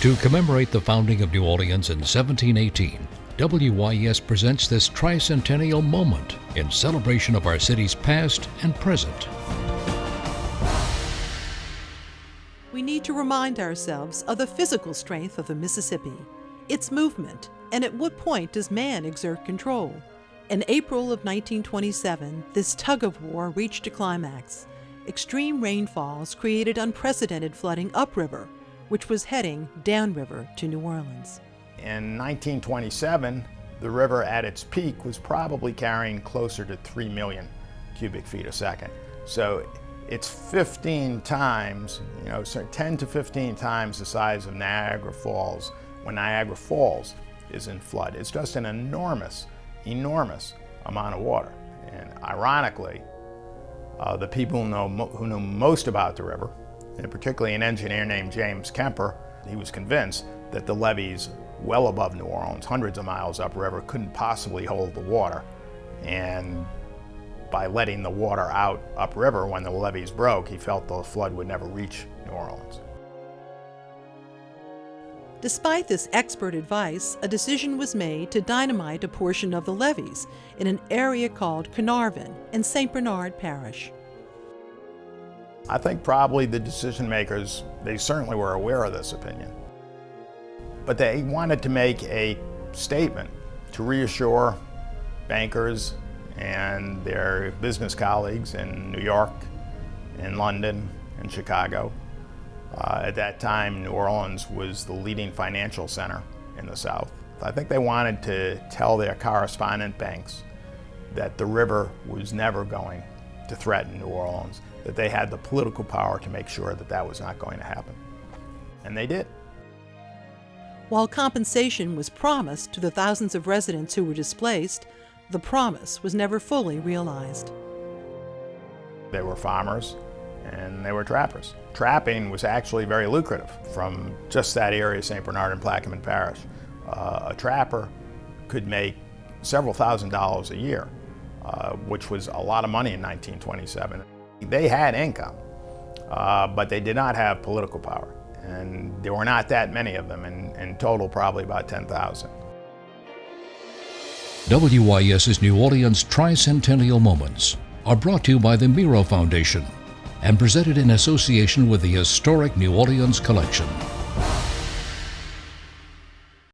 To commemorate the founding of New Orleans in 1718, WYES presents this tricentennial moment in celebration of our city's past and present. We need to remind ourselves of the physical strength of the Mississippi, its movement, and at what point does man exert control. In April of 1927, this tug-of-war reached a climax. Extreme rainfalls created unprecedented flooding upriver, which was heading downriver to New Orleans. In 1927, the river at its peak was probably carrying closer to 3 million cubic feet a second. So it's 15 times, 10 to 15 times the size of Niagara Falls when Niagara Falls is in flood. It's just an enormous amount of water. And ironically, the people who knew most about the river, and particularly an engineer named James Kemper, he was convinced that the levees well above New Orleans, hundreds of miles upriver, couldn't possibly hold the water. And by letting the water out upriver when the levees broke, he felt the flood would never reach New Orleans. Despite this expert advice, a decision was made to dynamite a portion of the levees in an area called Carnarvon in St. Bernard Parish. I think probably the decision makers, they certainly were aware of this opinion, but they wanted to make a statement to reassure bankers and their business colleagues in New York, in London, and Chicago. At that time, New Orleans was the leading financial center in the South. I think they wanted to tell their correspondent banks that the river was never going to threaten New Orleans, that they had the political power to make sure that that was not going to happen. And they did. While compensation was promised to the thousands of residents who were displaced, the promise was never fully realized. They were farmers and they were trappers. Trapping was actually very lucrative from just that area, St. Bernard and Plaquemine Parish. A trapper could make several $1,000s a year, which was a lot of money in 1927. They had income, but they did not have political power. And there were not that many of them, in total probably about 10,000. WYES's New Orleans Tricentennial Moments are brought to you by the Miro Foundation and presented in association with the Historic New Orleans Collection.